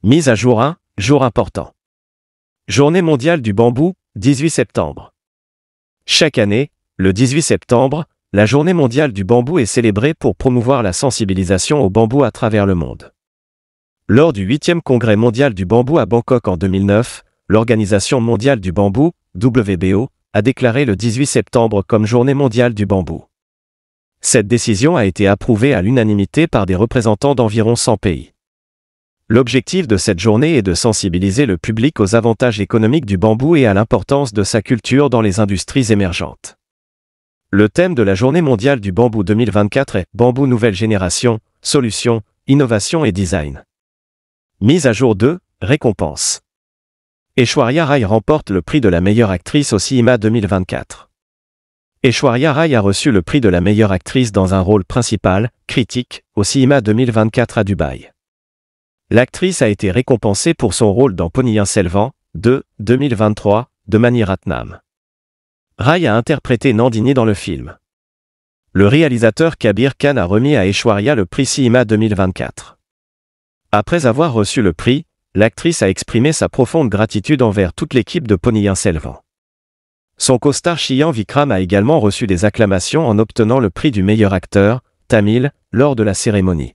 Mise à jour 1, jour important. Journée mondiale du bambou, 18 septembre. Chaque année, le 18 septembre, la Journée mondiale du bambou est célébrée pour promouvoir la sensibilisation au bambou à travers le monde. Lors du 8e Congrès mondial du bambou à Bangkok en 2009, l'Organisation mondiale du bambou, WBO, a déclaré le 18 septembre comme Journée mondiale du bambou. Cette décision a été approuvée à l'unanimité par des représentants d'environ 100 pays. L'objectif de cette journée est de sensibiliser le public aux avantages économiques du bambou et à l'importance de sa culture dans les industries émergentes. Le thème de la Journée mondiale du bambou 2024 est « Bambou nouvelle génération, solutions, innovation et design ». Mise à jour 2, récompense. Aishwarya Rai remporte le prix de la meilleure actrice au CIMA 2024. Aishwarya Rai a reçu le prix de la meilleure actrice dans un rôle principal, critique, au CIMA 2024 à Dubaï. L'actrice a été récompensée pour son rôle dans Ponniyin Selvan, 2, 2023, de Mani Ratnam. Rai a interprété Nandini dans le film. Le réalisateur Kabir Khan a remis à Aishwarya le prix CIMA 2024. Après avoir reçu le prix, l'actrice a exprimé sa profonde gratitude envers toute l'équipe de Ponniyin Selvan. Son co-star Shiyan Vikram a également reçu des acclamations en obtenant le prix du meilleur acteur, Tamil, lors de la cérémonie.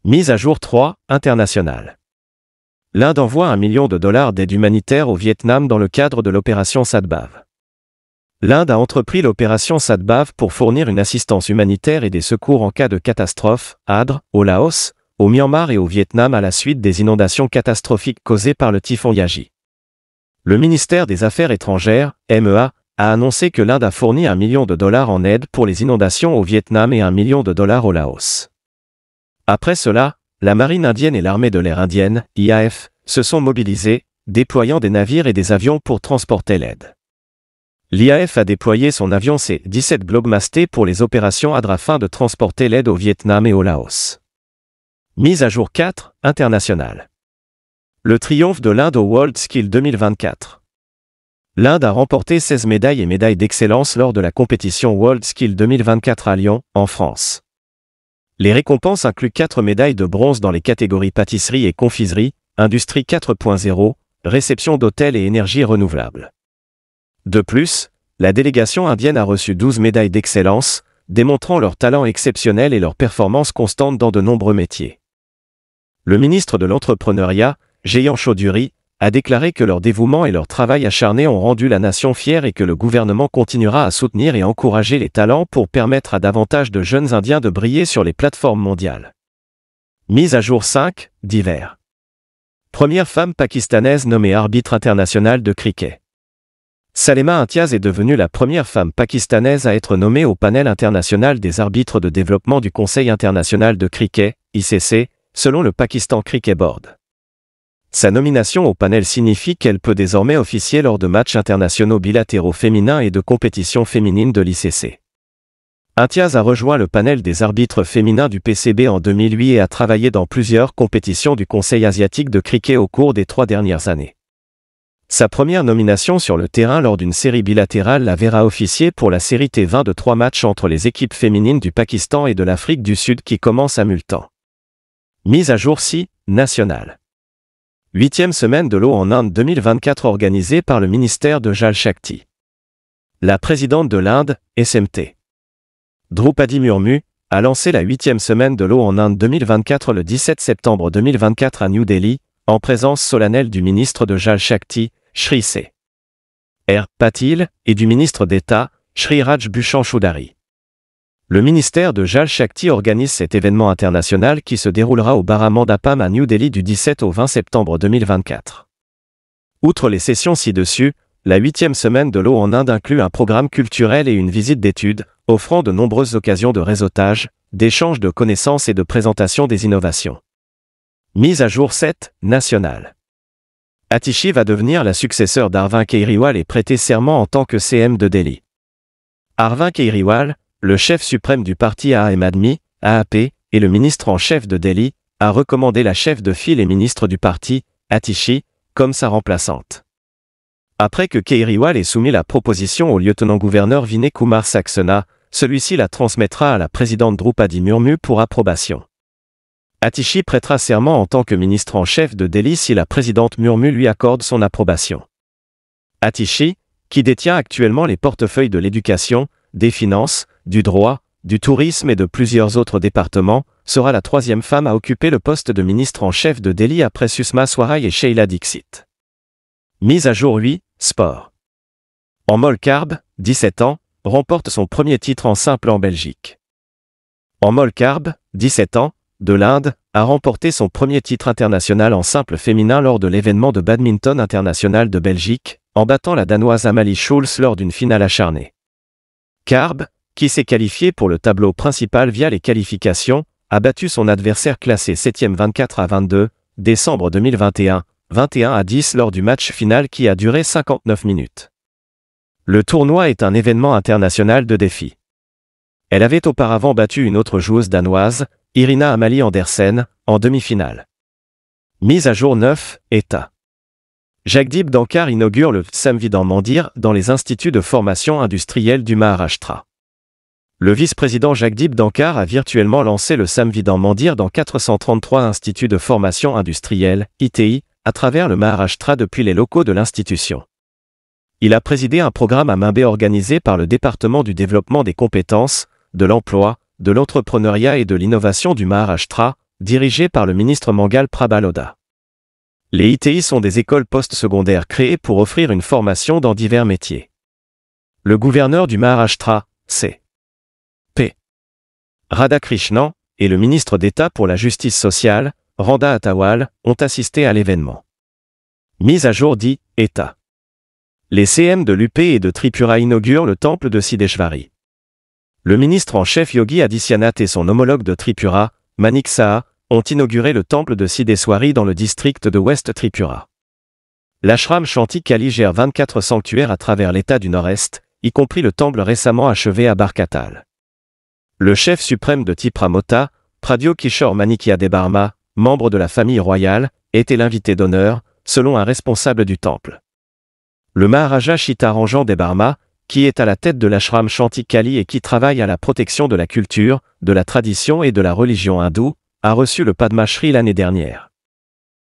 Mise à jour 3, internationale. L'Inde envoie $1 million d'aide humanitaire au Vietnam dans le cadre de l'opération Sadbhav. L'Inde a entrepris l'opération Sadbhav pour fournir une assistance humanitaire et des secours en cas de catastrophe, à Adre, au Laos, au Myanmar et au Vietnam à la suite des inondations catastrophiques causées par le typhon Yagi. Le ministère des Affaires étrangères, MEA, a annoncé que l'Inde a fourni $1 million en aide pour les inondations au Vietnam et $1 million au Laos. Après cela, la marine indienne et l'armée de l'air indienne, IAF, se sont mobilisés, déployant des navires et des avions pour transporter l'aide. L'IAF a déployé son avion C-17 Globemaster pour les opérations ADR afin de transporter l'aide au Vietnam et au Laos. Mise à jour 4, internationale. Le triomphe de l'Inde au World Skills 2024. L'Inde a remporté 16 médailles et médailles d'excellence lors de la compétition World Skills 2024 à Lyon, en France. Les récompenses incluent 4 médailles de bronze dans les catégories pâtisserie et confiserie, industrie 4.0, réception d'hôtels et énergie renouvelable. De plus, la délégation indienne a reçu 12 médailles d'excellence, démontrant leur talent exceptionnel et leur performance constante dans de nombreux métiers. Le ministre de l'Entrepreneuriat, Jayant Chaudhuri, a déclaré que leur dévouement et leur travail acharné ont rendu la nation fière et que le gouvernement continuera à soutenir et encourager les talents pour permettre à davantage de jeunes Indiens de briller sur les plateformes mondiales. Mise à jour 5, divers. Première femme pakistanaise nommée arbitre international de cricket. Salema Imtiaz est devenue la première femme pakistanaise à être nommée au panel international des arbitres de développement du Conseil international de cricket, ICC, selon le Pakistan Cricket Board. Sa nomination au panel signifie qu'elle peut désormais officier lors de matchs internationaux bilatéraux féminins et de compétitions féminines de l'ICC. Imtiaz a rejoint le panel des arbitres féminins du PCB en 2008 et a travaillé dans plusieurs compétitions du Conseil asiatique de cricket au cours des 3 dernières années. Sa première nomination sur le terrain lors d'une série bilatérale la verra officier pour la série T20 de 3 matchs entre les équipes féminines du Pakistan et de l'Afrique du Sud qui commence à Multan. Mise à jour 6, nationale. 8e semaine de l'eau en Inde 2024 organisée par le ministère de Jal Shakti. La présidente de l'Inde, SMT. Droupadi Murmu, a lancé la 8e semaine de l'eau en Inde 2024 le 17 septembre 2024 à New Delhi, en présence solennelle du ministre de Jal Shakti, Shri C. R. Patil, et du ministre d'État, Shri Raj Bhushan Choudhary. Le ministère de Jal Shakti organise cet événement international qui se déroulera au Baramandapam à New Delhi du 17 au 20 septembre 2024. Outre les sessions ci-dessus, la 8e semaine de l'eau en Inde inclut un programme culturel et une visite d'études, offrant de nombreuses occasions de réseautage, d'échange de connaissances et de présentation des innovations. Mise à jour 7, nationale. Atishi va devenir la successeur d'Arvind Kejriwal et prêter serment en tant que CM de Delhi. Arvind Kejriwal, le chef suprême du parti Aam Aadmi, AAP, et le ministre en chef de Delhi, a recommandé la chef de file et ministre du parti, Atishi, comme sa remplaçante. Après que Kejriwal ait soumis la proposition au lieutenant-gouverneur Vinay Kumar Saxena, celui-ci la transmettra à la présidente Droupadi Murmu pour approbation. Atishi prêtera serment en tant que ministre en chef de Delhi si la présidente Murmu lui accorde son approbation. Atishi, qui détient actuellement les portefeuilles de l'éducation, des finances, du droit, du tourisme et de plusieurs autres départements, sera la troisième femme à occuper le poste de ministre en chef de Delhi après Sushma Swaraj et Sheila Dixit. Mise à jour 8, sport. Anmol Karb, 17 ans, remporte son premier titre en simple en Belgique. Anmol Karb, 17 ans, de l'Inde, a remporté son premier titre international en simple féminin lors de l'événement de badminton international de Belgique, en battant la Danoise Amalie Schulz lors d'une finale acharnée. Karb, qui s'est qualifiée pour le tableau principal via les qualifications, a battu son adversaire classé 7e 24-22, décembre 2021, 21-10 lors du match final qui a duré 59 minutes. Le tournoi est un événement international de défi. Elle avait auparavant battu une autre joueuse danoise, Irina Amalie Andersen, en demi-finale. Mise à jour 9, État. Jagdeep Dhankar inaugure le Samvidhan Mandir dans les instituts de formation industrielle du Maharashtra. Le vice-président Jagdeep Dhankar a virtuellement lancé le Samvidhan Mandir dans 433 instituts de formation industrielle, ITI, à travers le Maharashtra depuis les locaux de l'institution. Il a présidé un programme à main B organisé par le département du développement des compétences, de l'emploi, de l'entrepreneuriat et de l'innovation du Maharashtra, dirigé par le ministre Mangal Prabaloda. Les ITI sont des écoles postsecondaires créées pour offrir une formation dans divers métiers. Le gouverneur du Maharashtra, C. P. Radhakrishnan, et le ministre d'État pour la justice sociale, Randa Attawal, ont assisté à l'événement. Mise à jour 10, État. Les CM de l'UP et de Tripura inaugurent le temple de Siddheshwari. Le ministre en chef Yogi Adityanath et son homologue de Tripura, Manik Saha, ont inauguré le temple de Siddheshwari dans le district de West Tripura. L'ashram Shanti Kali gère 24 sanctuaires à travers l'État du Nord-Est, y compris le temple récemment achevé à Barkatal. Le chef suprême de Tipramota, Pradyo Kishore Manikya Debarma, membre de la famille royale, était l'invité d'honneur, selon un responsable du temple. Le Maharaja Chitaranjan Debarma, qui est à la tête de l'ashram Shanti Kali et qui travaille à la protection de la culture, de la tradition et de la religion hindoue, a reçu le Padma Shri l'année dernière.